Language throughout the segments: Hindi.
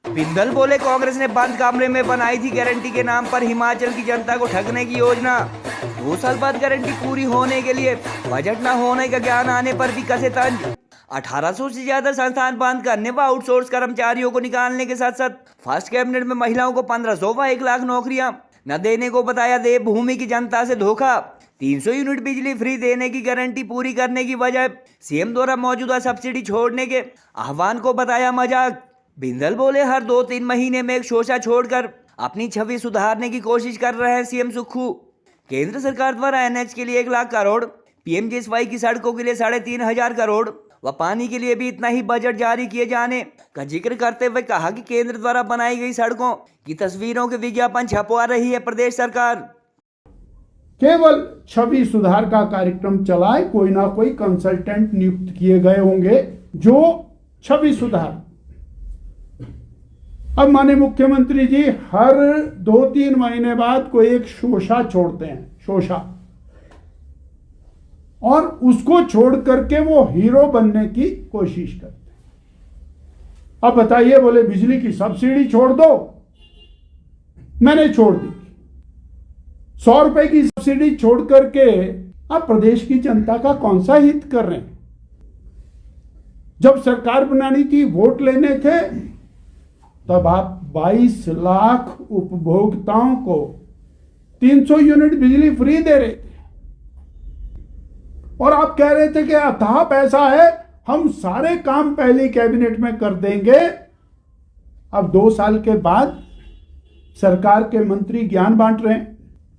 बिंदल बोले कांग्रेस ने बंद कमरे में बनाई थी गारंटी के नाम पर हिमाचल की जनता को ठगने की योजना। 2 साल बाद गारंटी पूरी होने के लिए बजट न होने का ज्ञान आने पर भी कसे तंज। 1800 से ज्यादा संस्थान बंद करने व आउटसोर्स कर्मचारियों को निकालने के साथ साथ फर्स्ट कैबिनेट में महिलाओं को 1500 व 1 लाख नौकरियां न देने को बताया देवभूमि की जनता से धोखा। 300 यूनिट बिजली फ्री देने की गारंटी पूरी करने की बजाय सीएम द्वारा मौजूदा सब्सिडी छोड़ने के आह्वान को बताया मजाक। बिंदल बोले हर 2-3 महीने में एक शोषा छोड़कर अपनी छवि सुधारने की कोशिश कर रहे हैं सीएम सुक्खू। केंद्र सरकार द्वारा एनएच के लिए 1 लाख करोड़, पीएमजीएसवाई की सड़कों के लिए 3,500 करोड़ व पानी के लिए भी इतना ही बजट जारी किए जाने का जिक्र करते हुए कहा कि केंद्र द्वारा बनाई गई सड़कों की तस्वीरों के विज्ञापन छपवा रही है प्रदेश सरकार। केवल छवि सुधार का कार्यक्रम चलाए, कोई ना कोई कंसल्टेंट नियुक्त किए गए होंगे जो छवि सुधार। अब माननीय मुख्यमंत्री जी हर 2-3 महीने बाद कोई एक शोषा छोड़ते हैं, शोषा, और उसको छोड़ करके वो हीरो बनने की कोशिश करते हैं। अब बताइए, बोले बिजली की सब्सिडी छोड़ दो, मैंने छोड़ दी। 100 रुपए की सब्सिडी छोड़ करके आप प्रदेश की जनता का कौन सा हित कर रहे हैं? जब सरकार बनानी थी, वोट लेने थे, तब आप 22 लाख उपभोक्ताओं को 300 यूनिट बिजली फ्री दे रहे थे और आप कह रहे थे कि अथाह पैसा है, हम सारे काम पहली कैबिनेट में कर देंगे। अब 2 साल के बाद सरकार के मंत्री ज्ञान बांट रहे हैं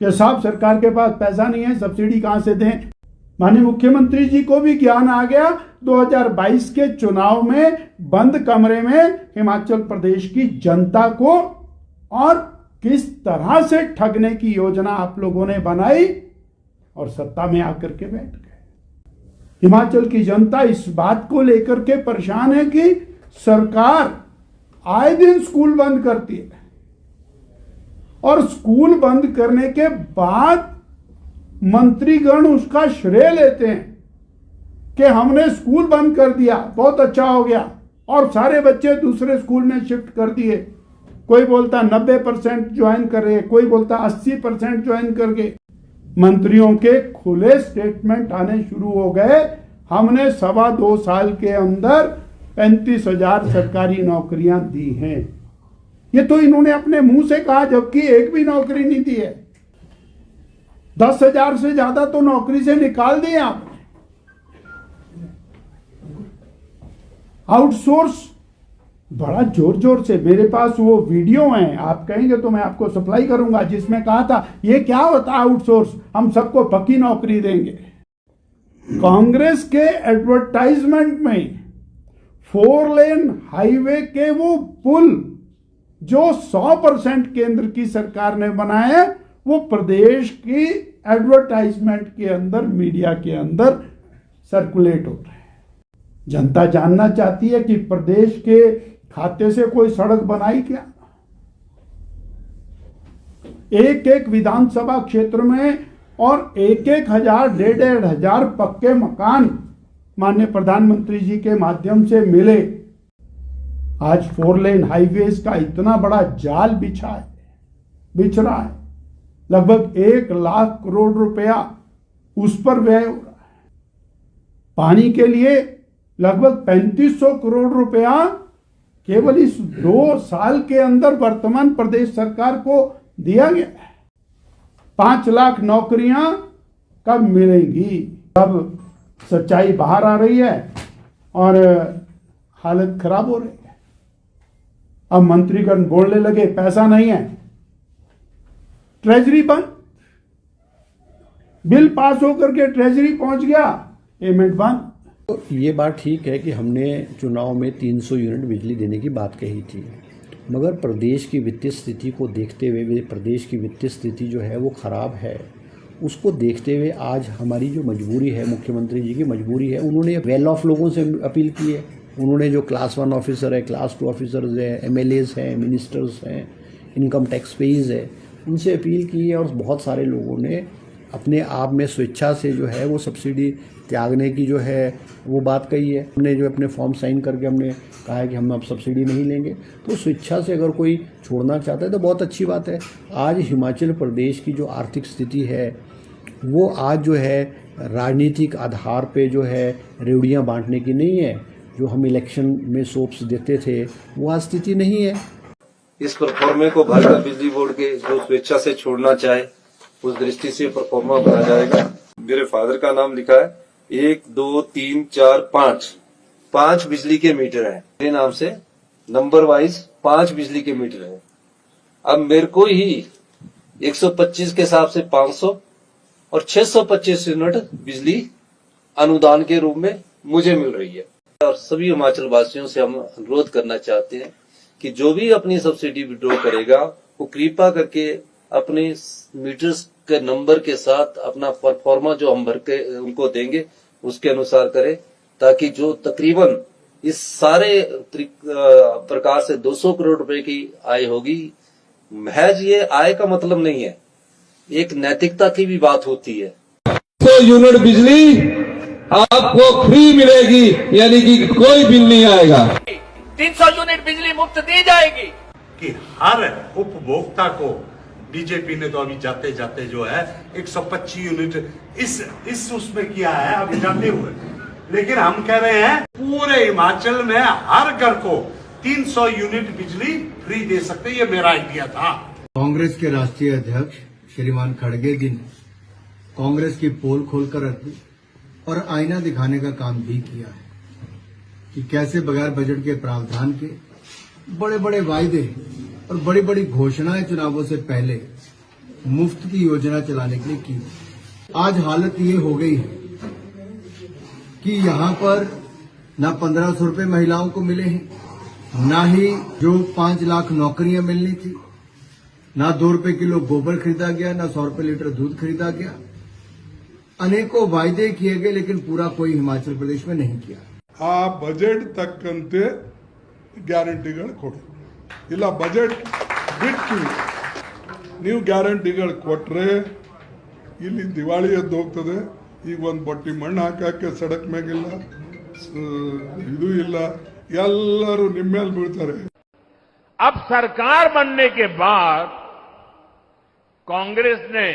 कि साहब सरकार के पास पैसा नहीं है, सब्सिडी कहां से दें। माननीय मुख्यमंत्री जी को भी ज्ञान आ गया 2022 के चुनाव में बंद कमरे में हिमाचल प्रदेश की जनता को और किस तरह से ठगने की योजना आप लोगों ने बनाई और सत्ता में आकर के बैठ गए। हिमाचल की जनता इस बात को लेकर के परेशान है कि सरकार आए दिन स्कूल बंद करती है और स्कूल बंद करने के बाद मंत्रीगण उसका श्रेय लेते हैं कि हमने स्कूल बंद कर दिया, बहुत अच्छा हो गया, और सारे बच्चे दूसरे स्कूल में शिफ्ट कर दिए। कोई बोलता 90% ज्वाइन कर रहे, कोई बोलता 80% ज्वाइन कर गए। मंत्रियों के खुले स्टेटमेंट आने शुरू हो गए, हमने 2.25 साल के अंदर 35,000 सरकारी नौकरियां दी हैं। ये तो इन्होंने अपने मुंह से कहा, जबकि एक भी नौकरी नहीं दी है। 10,000 से ज्यादा तो नौकरी से निकाल दिए आपने। आउटसोर्स बड़ा जोर जोर से, मेरे पास वो वीडियो हैं, आप कहेंगे तो मैं आपको सप्लाई करूंगा, जिसमें कहा था ये क्या होता है आउटसोर्स, हम सबको पक्की नौकरी देंगे। कांग्रेस के एडवर्टाइजमेंट में 4 लेन हाईवे के वो पुल जो 100% केंद्र की सरकार ने बनाए, वो प्रदेश की एडवर्टाइजमेंट के अंदर, मीडिया के अंदर सर्कुलेट हो रहे हैं। जनता जानना चाहती है कि प्रदेश के खाते से कोई सड़क बनाई क्या? एक विधानसभा क्षेत्र में और 1,000, 1,500 पक्के मकान माननीय प्रधानमंत्री जी के माध्यम से मिले। आज 4 लेन हाईवेज का इतना बड़ा जाल बिछ रहा है, लगभग 1 लाख करोड़ रुपया उस पर व्यय हो रहा है। पानी के लिए लगभग 3500 करोड़ रुपया केवल इस 2 साल के अंदर वर्तमान प्रदेश सरकार को दिया गया है। 5 लाख नौकरियां कब मिलेंगी? अब सच्चाई बाहर आ रही है और हालत खराब हो रही है। अब मंत्रीगण बोलने लगे पैसा नहीं है, ट्रेजरी बंद, बिल पास होकर के ट्रेजरी पहुंच गया, पेमेंट बंद। तो ये बात ठीक है कि हमने चुनाव में 300 यूनिट बिजली देने की बात कही थी, मगर प्रदेश की वित्तीय स्थिति को देखते हुए, प्रदेश की वित्तीय स्थिति जो है वो ख़राब है, उसको देखते हुए आज हमारी जो मजबूरी है, मुख्यमंत्री जी की मजबूरी है, उन्होंने वेल ऑफ लोगों से अपील की है। उन्होंने जो क्लास 1 ऑफिसर है, क्लास 2 ऑफिसर्स है, MLAs हैं, मिनिस्टर्स हैं, इनकम टैक्स पेइज है, उनसे अपील की है और बहुत सारे लोगों ने अपने आप में स्वेच्छा से जो है वो सब्सिडी त्यागने की जो है वो बात कही है। हमने जो अपने फॉर्म साइन करके हमने कहा है कि हम अब सब्सिडी नहीं लेंगे, तो स्वेच्छा से अगर कोई छोड़ना चाहता है तो बहुत अच्छी बात है। आज हिमाचल प्रदेश की जो आर्थिक स्थिति है वो आज जो है राजनीतिक आधार पे जो है रेवड़ियाँ बांटने की नहीं है। जो हम इलेक्शन में सोप्स देते थे वो आज स्थिति नहीं है। इस परफॉर्मे को भारत बिजली बोर्ड के जो स्वेच्छा से छोड़ना चाहे उस दृष्टि से परफॉर्मा भरा जाएगा। मेरे फादर का नाम लिखा है, 1 2 3 4 5 बिजली के मीटर है मेरे नाम से, नंबर वाइज 5 बिजली के मीटर है। अब मेरे को ही 125 के हिसाब से 500 और 625 यूनिट बिजली अनुदान के रूप में मुझे मिल रही है। और सभी हिमाचल वासियों से हम अनुरोध करना चाहते हैं कि जो भी अपनी सब्सिडी विड्रॉ करेगा वो कृपा करके अपने मीटर्स के नंबर के साथ अपना परफॉर्मा जो हम भर के उनको देंगे उसके अनुसार करे, ताकि जो तकरीबन इस सारे प्रकार से 200 करोड़ रुपए की आय होगी, महज ये आय का मतलब नहीं है, एक नैतिकता की भी बात होती है। 100 यूनिट बिजली आपको फ्री मिलेगी, यानी कि कोई बिल नहीं आएगा। 300 यूनिट बिजली मुफ्त दी जाएगी। कि हर उपभोक्ता को बीजेपी ने तो अभी जाते जाते जो है 125 यूनिट इस उसमें किया है अभी जाते हुए, लेकिन हम कह रहे हैं पूरे हिमाचल में हर घर को 300 यूनिट बिजली फ्री दे सकते, ये मेरा आइडिया था। कांग्रेस के राष्ट्रीय अध्यक्ष श्रीमान खड़गे जी ने कांग्रेस की पोल खोलकर रख दी और आईना दिखाने का काम भी किया है कि कैसे बगैर बजट के प्रावधान के बड़े बड़े वायदे और बड़ी बड़ी घोषणाएं चुनावों से पहले मुफ्त की योजना चलाने के लिए की। आज हालत ये हो गई है कि यहाँ पर ना 1500 रुपए महिलाओं को मिले हैं, ना ही जो 5 लाख नौकरियां मिलनी थी, ना 2 रुपए किलो गोबर खरीदा गया, ना 100 रुपए लीटर दूध खरीदा गया। अनेकों वायदे किए गए लेकिन पूरा कोई हिमाचल प्रदेश में नहीं किया। ಆ ಬಜೆಟ್ ತಕ್ಕಂತೆ ಗ್ಯಾರಂಟಿಗಳು ಕೊಡಿ, ಇಲ್ಲ ಬಜೆಟ್ ಬಿಟ್ಟು ನೀವು ಗ್ಯಾರಂಟಿಗಳು ಕೊಟ್ರೆ ಇಲ್ಲಿ ದಿವಾಳಿ ಎದ್ದು ಹೋಗ್ತದೆ। ಈಗ ಒಂದು ಬಟ್ಟಿ ಮಣ್ಣು ಹಾಕಕ್ಕೆ ಸಡಕ್ ಮ್ಯಾಗಿಲ್ಲ, ಇದು ಇಲ್ಲ, ಎಲ್ಲರೂ ನಿಮ್ಮ ಮೇಲೆ ಬೀಳ್ತಾರೆ। अब सरकार बनने के बाद कांग्रेस ने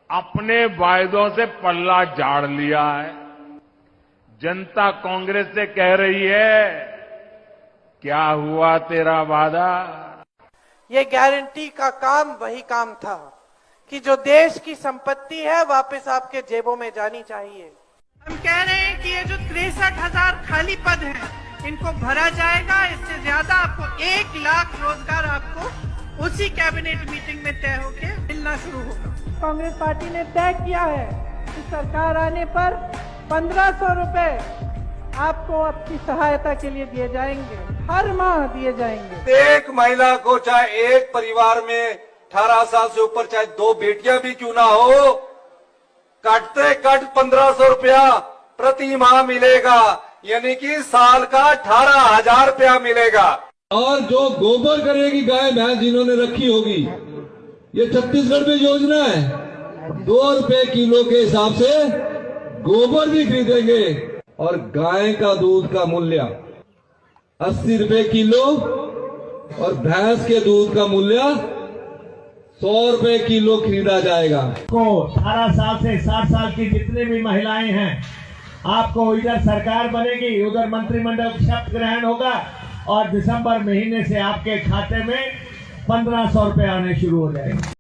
अपने वायदों से पल्ला झाड़ लिया है। जनता कांग्रेस से कह रही है, क्या हुआ तेरा वादा। ये गारंटी का काम वही काम था कि जो देश की संपत्ति है वापस आपके जेबों में जानी चाहिए। हम कह रहे हैं कि ये जो 63,000 खाली पद हैं इनको भरा जाएगा। इससे ज्यादा आपको 1 लाख रोजगार आपको उसी कैबिनेट मीटिंग में तय होकर मिलना शुरू होगा। कांग्रेस पार्टी ने तय किया है कि सरकार आने पर 1500 रुपए आपको आपकी सहायता के लिए दिए जाएंगे, हर माह दिए जाएंगे। एक महिला को चाहे एक परिवार में 18 साल से ऊपर चाहे 2 बेटियां भी क्यों ना हो, कटते कट 1500 रुपया प्रति माह मिलेगा, यानी कि साल का 18,000 रुपया मिलेगा। और जो गोबर करेगी गाय भैंस जिन्होंने रखी होगी, ये छत्तीसगढ़ में योजना है, 2 रुपए किलो के हिसाब से गोबर भी खरीदेंगे और गाय का दूध का मूल्य 80 रुपए किलो और भैंस के दूध का मूल्य 100 रुपए किलो खरीदा जाएगा। को 18 साल से 60 साल की जितने भी महिलाएं हैं, आपको इधर सरकार बनेगी, उधर मंत्रिमंडल शपथ ग्रहण होगा और दिसंबर महीने से आपके खाते में 1500 रुपए आने शुरू हो जाएंगे।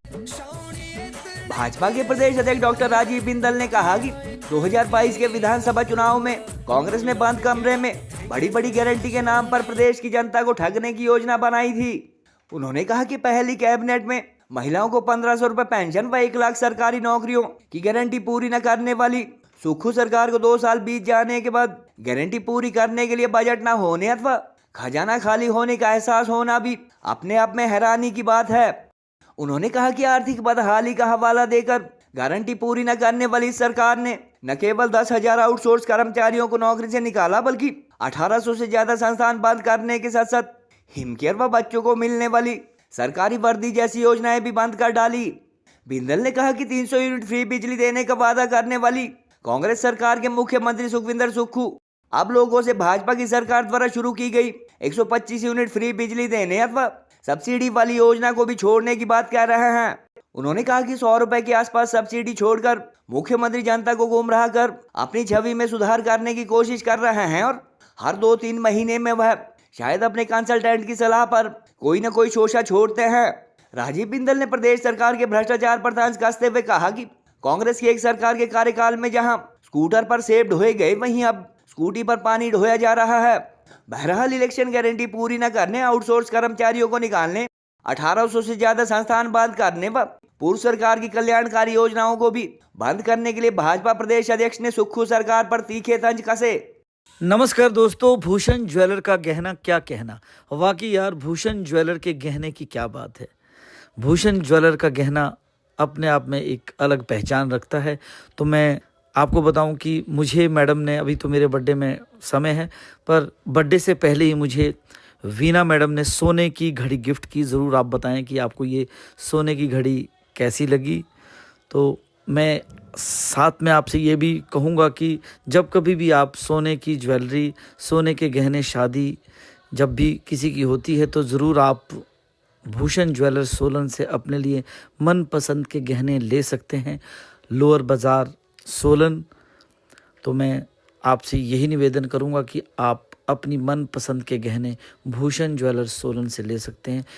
भाजपा के प्रदेश अध्यक्ष डॉक्टर राजीव बिंदल ने कहा कि 2022 के विधानसभा चुनाव में कांग्रेस ने बंद कमरे में बड़ी बड़ी गारंटी के नाम पर प्रदेश की जनता को ठगने की योजना बनाई थी। उन्होंने कहा कि पहली कैबिनेट में महिलाओं को 1500 रुपए पेंशन व 1 लाख सरकारी नौकरियों की गारंटी पूरी न करने वाली सुक्खू सरकार को 2 साल बीत जाने के बाद गारंटी पूरी करने के लिए बजट न होने अथवा खजाना खाली होने का एहसास होना भी अपने आप में हैरानी की बात है। उन्होंने कहा कि आर्थिक बदहाली का हवाला देकर गारंटी पूरी न करने वाली सरकार ने न केवल 10,000 आउटसोर्स कर्मचारियों को नौकरी से निकाला, बल्कि 1800 से ज्यादा संस्थान बंद करने के साथ साथ हिमकेयर व बच्चों को मिलने वाली सरकारी वर्दी जैसी योजनाएं भी बंद कर डाली। बिंदल ने कहा कि 300 यूनिट फ्री बिजली देने का वादा करने वाली कांग्रेस सरकार के मुख्यमंत्री सुखविंदर सुक्खू अब लोगों से भाजपा की सरकार द्वारा शुरू की गई 125 यूनिट फ्री बिजली देने अथवा सब्सिडी वाली योजना को भी छोड़ने की बात कर रहे हैं। उन्होंने कहा कि 100 रुपए के आसपास सब्सिडी छोड़कर मुख्यमंत्री जनता को गुमराह कर अपनी छवि में सुधार करने की कोशिश कर रहे हैं और हर 2-3 महीने में वह शायद अपने कंसल्टेंट की सलाह पर कोई न कोई शोषा छोड़ते हैं। राजीव बिंदल ने प्रदेश सरकार के भ्रष्टाचार पर तंज कसते हुए कहा कि कांग्रेस की एक सरकार के कार्यकाल में जहां स्कूटर पर सेब ढोए गए वहीं अब स्कूटी पर पानी ढोया जा रहा है। बहरहाल इलेक्शन गारंटी पूरी न करने, आउटसोर्स कर्मचारियों को निकालने, 1800 से ज्यादा संस्थान बंद करने व पूर्व सरकार की कल्याणकारी योजनाओं को भी बंद करने के लिए भाजपा प्रदेश अध्यक्ष ने सुक्खू सरकार पर तीखे तंज कसे। नमस्कार दोस्तों, भूषण ज्वेलर का गहना क्या कहना। वाकई यार, भूषण ज्वेलर के गहने की क्या बात है। भूषण ज्वेलर का गहना अपने आप में एक अलग पहचान रखता है। तो मैं आपको बताऊं कि मुझे मैडम ने, अभी तो मेरे बर्थडे में समय है, पर बर्थडे से पहले ही मुझे वीना मैडम ने सोने की घड़ी गिफ्ट की। ज़रूर आप बताएं कि आपको ये सोने की घड़ी कैसी लगी। तो मैं साथ में आपसे ये भी कहूँगा कि जब कभी भी आप सोने की ज्वेलरी, सोने के गहने, शादी जब भी किसी की होती है तो ज़रूर आप भूषण ज्वेलर सोलन से अपने लिए मनपसंद के गहने ले सकते हैं। लोअर बाज़ार सोलन। तो मैं आपसे यही निवेदन करूंगा कि आप अपनी मनपसंद के गहने भूषण ज्वेलर सोलन से ले सकते हैं।